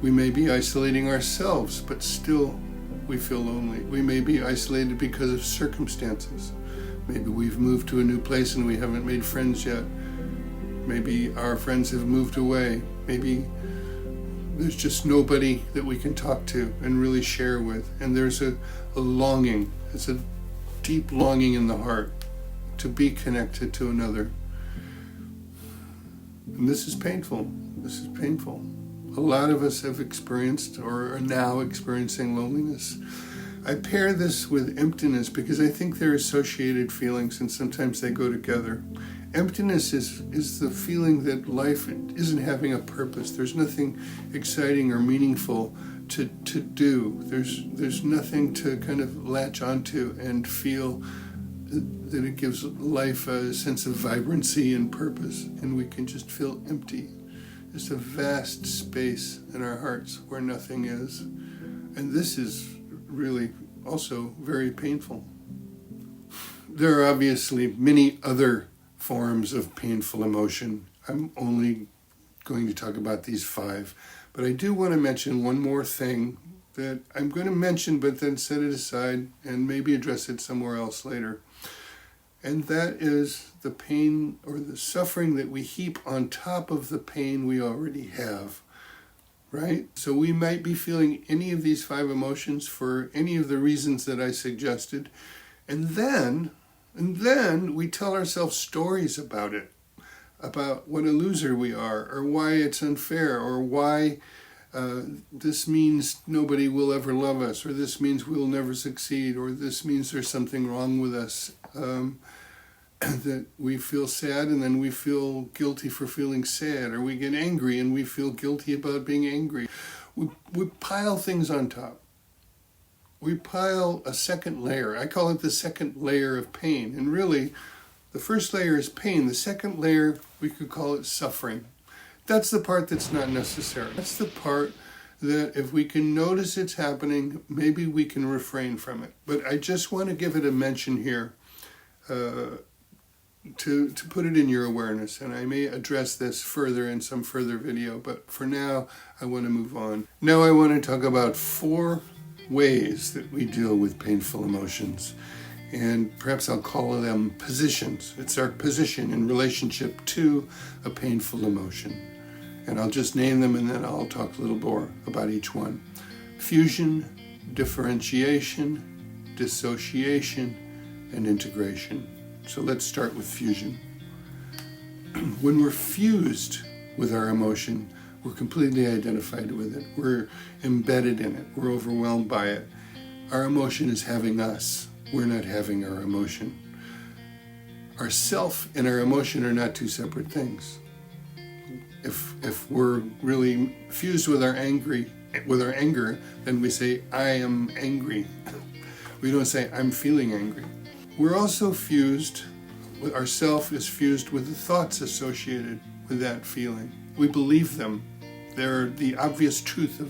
We may be isolating ourselves, but still we feel lonely. We may be isolated because of circumstances. Maybe we've moved to a new place and we haven't made friends yet. Maybe our friends have moved away. Maybe there's just nobody that we can talk to and really share with. And there's a longing, it's a deep longing in the heart to be connected to another. And this is painful. This is painful. A lot of us have experienced or are now experiencing loneliness. I pair this with emptiness because I think they're associated feelings and sometimes they go together. Emptiness is the feeling that life isn't having a purpose. There's nothing exciting or meaningful to do. There's nothing to kind of latch onto and feel that it gives life a sense of vibrancy and purpose, and we can just feel empty. Just a vast space in our hearts where nothing is. And this is really also very painful. There are obviously many other forms of painful emotion. I'm only going to talk about these 5, but I do want to mention one more thing that I'm going to mention but then set it aside and maybe address it somewhere else later. And that is the pain or the suffering that we heap on top of the pain we already have, right? So we might be feeling any of these 5 emotions for any of the reasons that I suggested, and then we tell ourselves stories about it, about what a loser we are, or why it's unfair, or why this means nobody will ever love us, or this means we'll never succeed, or this means there's something wrong with us. That we feel sad and then we feel guilty for feeling sad, or we get angry and we feel guilty about being angry. We pile things on top. We pile a second layer. I call it the second layer of pain. And really, the first layer is pain. The second layer, we could call it suffering. That's the part that's not necessary. That's the part that if we can notice it's happening, maybe we can refrain from it. But I just want to give it a mention here to put it in your awareness. And I may address this further in some further video, but for now, I want to move on. Now I want to talk about 4 ways that we deal with painful emotions. And perhaps I'll call them positions. It's our position in relationship to a painful emotion. And I'll just name them and then I'll talk a little more about each one. Fusion, differentiation, dissociation, and integration. So let's start with fusion. When we're fused with our emotion, we're completely identified with it. We're embedded in it. We're overwhelmed by it. Our emotion is having us. We're not having our emotion. Our self and our emotion are not 2 separate things. If we're really fused with our anger, then we say, I am angry. We don't say, I'm feeling angry. We're also fused, our self is fused with the thoughts associated with that feeling. We believe them. They're the obvious truth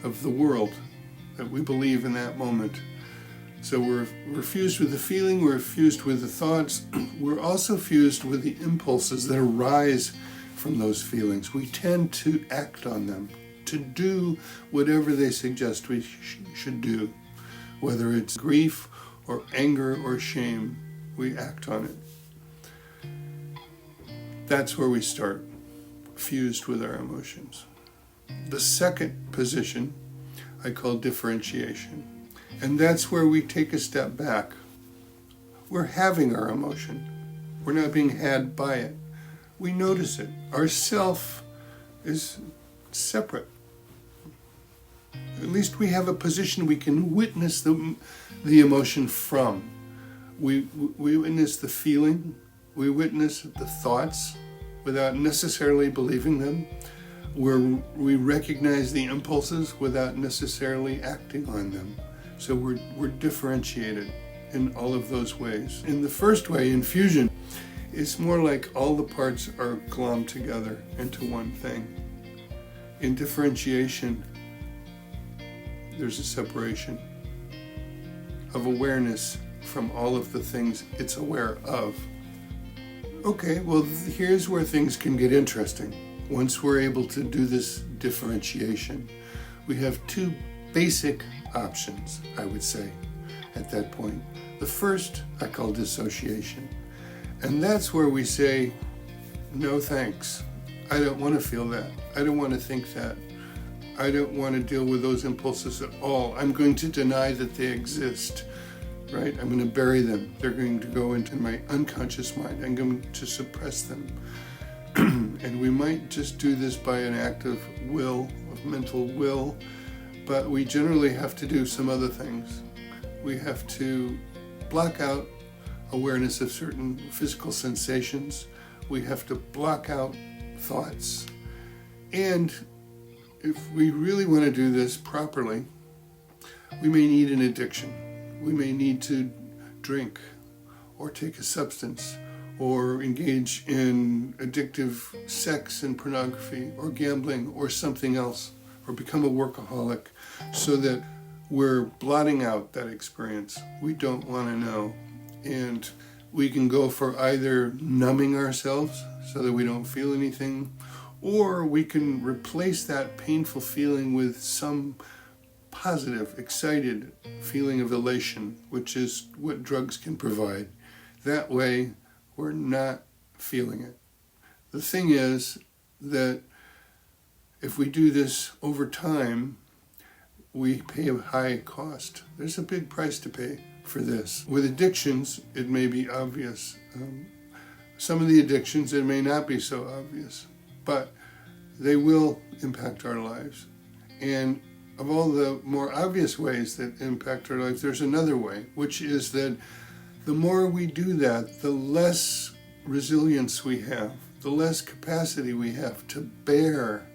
of the world that we believe in that moment. So we're fused with the feeling, we're fused with the thoughts, we're also fused with the impulses that arise from those feelings. We tend to act on them, to do whatever they suggest we should do. Whether it's grief or anger or shame, we act on it. That's where we start, fused with our emotions. The second position I call differentiation. And that's where we take a step back. We're having our emotion. We're not being had by it. We notice it. Our self is separate. At least we have a position we can witness the emotion from. We witness the feeling. We witness the thoughts without necessarily believing them. We recognize the impulses without necessarily acting on them. So we're differentiated in all of those ways. In the first way, in fusion, it's more like all the parts are glommed together into one thing. In differentiation, there's a separation of awareness from all of the things it's aware of. Okay, well, here's where things can get interesting. once we're able to do this differentiation, we have two basic options, I would say, at that point. The first I call dissociation. And that's where we say, no thanks. I don't want to feel that. I don't want to think that. I don't want to deal with those impulses at all. I'm going to deny that they exist, right? I'm going to bury them. They're going to go into my unconscious mind. I'm going to suppress them. And we might just do this by an act of will, of mental will, but we generally have to do some other things. We have to block out awareness of certain physical sensations. We have to block out thoughts. And if we really want to do this properly, we may need an addiction. We may need to drink or take a substance or engage in addictive sex and pornography or gambling or something else, or become a workaholic, so that we're blotting out that experience. We don't want to know. And we can go for either numbing ourselves so that we don't feel anything, or we can replace that painful feeling with some positive, excited feeling of elation, which is what drugs can provide. That way, we're not feeling it. The thing is that if we do this over time, we pay a high cost. There's a big price to pay for this. With addictions, it may be obvious. Some of the addictions, it may not be so obvious, but they will impact our lives. And of all the more obvious ways that impact our lives, there's another way, which is that the more we do that, the less resilience we have, the less capacity we have to bear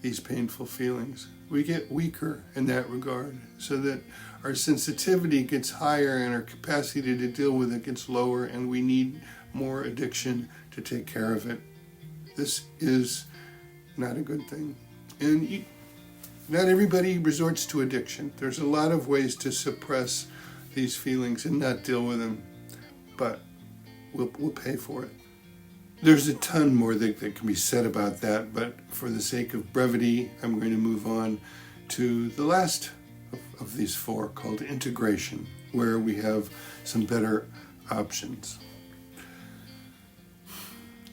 these painful feelings. We get weaker in that regard, so that our sensitivity gets higher and our capacity to deal with it gets lower, and we need more addiction to take care of it. This is not a good thing. And not everybody resorts to addiction. There's a lot of ways to suppress these feelings and not deal with them, but we'll pay for it. There's a ton more that can be said about that, but for the sake of brevity, I'm going to move on to the last of these four, called integration, where we have some better options.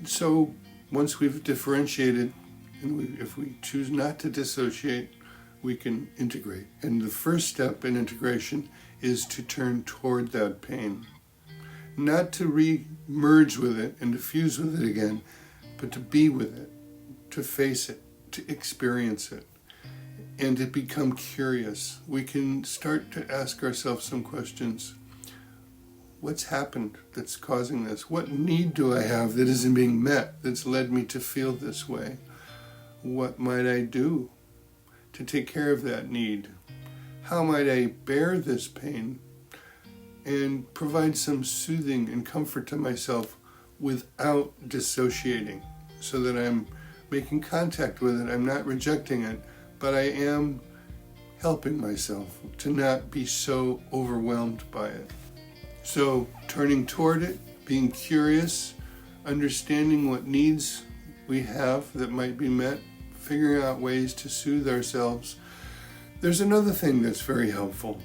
So once we've differentiated, and if we choose not to dissociate, we can integrate. And the first step in integration is to turn toward that pain. Not to re-merge with it and to fuse with it again, but to be with it, to face it, to experience it, and to become curious. We can start to ask ourselves some questions. What's happened that's causing this? What need do I have that isn't being met, that's led me to feel this way? What might I do to take care of that need? How might I bear this pain and provide some soothing and comfort to myself without dissociating, so that I'm making contact with it, I'm not rejecting it, but I am helping myself to not be so overwhelmed by it. So turning toward it, being curious, understanding what needs we have that might be met, figuring out ways to soothe ourselves. There's another thing that's very helpful.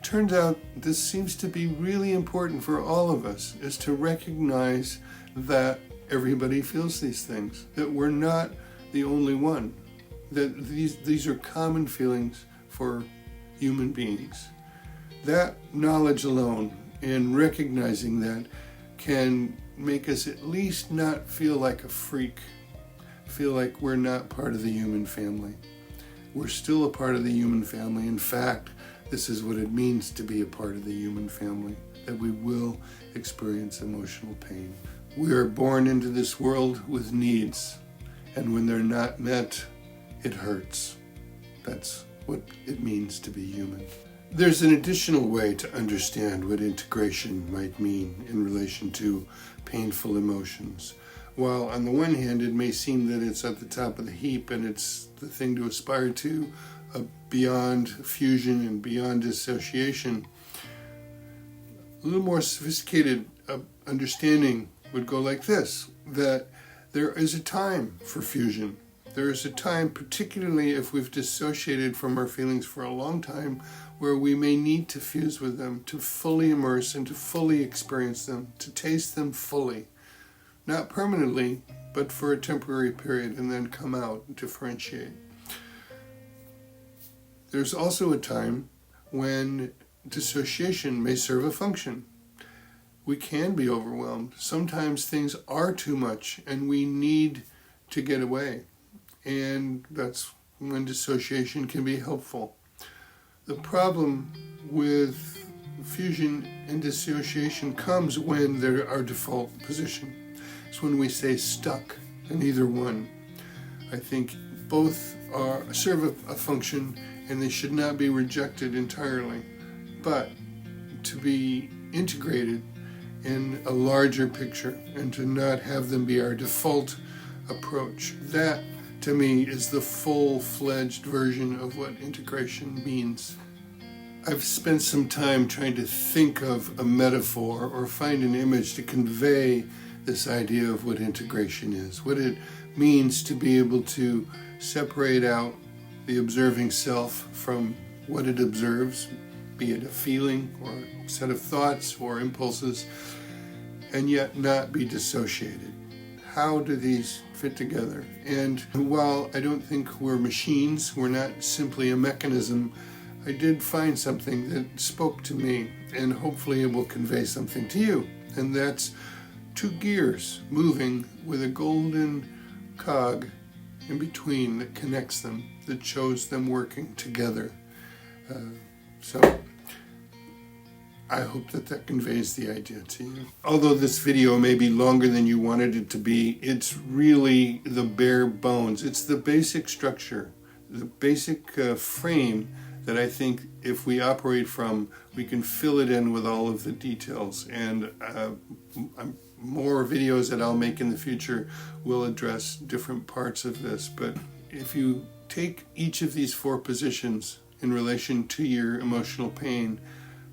Turns out this seems to be really important for all of us, is to recognize that everybody feels these things, that we're not the only one, that these are common feelings for human beings. That knowledge alone and recognizing that can make us at least not feel like a freak, feel like we're not part of the human family. We're still a part of the human family. In fact, this is what it means to be a part of the human family, that we will experience emotional pain. We are born into this world with needs, and when they're not met, it hurts. That's what it means to be human. There's an additional way to understand what integration might mean in relation to painful emotions. While on the one hand, it may seem that it's at the top of the heap and it's the thing to aspire to, beyond fusion and beyond dissociation, a little more sophisticated understanding would go like this, that There is a time for fusion. There is a time, particularly if we've dissociated from our feelings for a long time, where we may need to fuse with them, to fully immerse and to fully experience them, to taste them fully. Not permanently, but for a temporary period, and then come out and differentiate. There's also a time when dissociation may serve a function. We can be overwhelmed. Sometimes things are too much and we need to get away. And that's when dissociation can be helpful. The problem with fusion and dissociation comes when they're our default position. It's when we stay stuck in either one. I think both serve a function and they should not be rejected entirely, but to be integrated in a larger picture and to not have them be our default approach. That, to me, is the full-fledged version of what integration means. I've spent some time trying to think of a metaphor or find an image to convey this idea of what integration is, what it means to be able to separate out the observing self from what it observes, be it a feeling or a set of thoughts or impulses, and yet not be dissociated. How do these fit together? And while I don't think we're machines, we're not simply a mechanism, I did find something that spoke to me, and hopefully it will convey something to you. And that's two gears moving with a golden cog in between that connects them, that shows them working together. So I hope that conveys the idea to you. Although this video may be longer than you wanted it to be, it's really the bare bones. It's the basic structure, the basic frame that I think if we operate from, we can fill it in with all of the details. And more videos that I'll make in the future will address different parts of this. But if you take each of these four positions in relation to your emotional pain,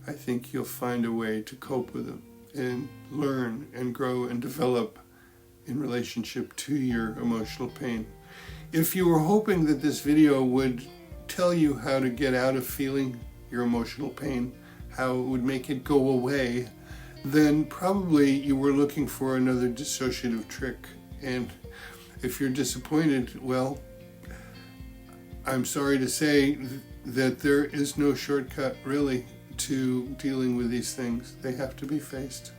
I think you'll find a way to cope with them and learn and grow and develop in relationship to your emotional pain. If you were hoping that this video would tell you how to get out of feeling your emotional pain, how it would make it go away, then probably you were looking for another dissociative trick. And if you're disappointed, well, I'm sorry to say that there is no shortcut really to dealing with these things. They have to be faced.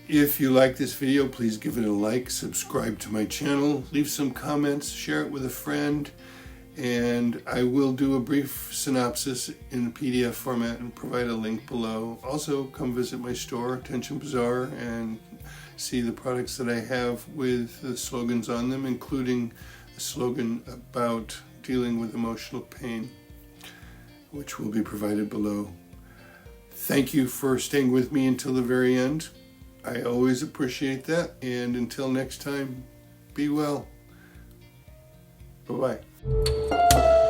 If you like this video, please give it a like, subscribe to my channel, leave some comments, share it with a friend, and I will do a brief synopsis in PDF format and provide a link below. Also, come visit my store, Attention Bazaar, and see the products that I have with the slogans on them, including a slogan about dealing with emotional pain, which will be provided below. Thank you for staying with me until the very end. I always appreciate that. And until next time, be well. Bye-bye.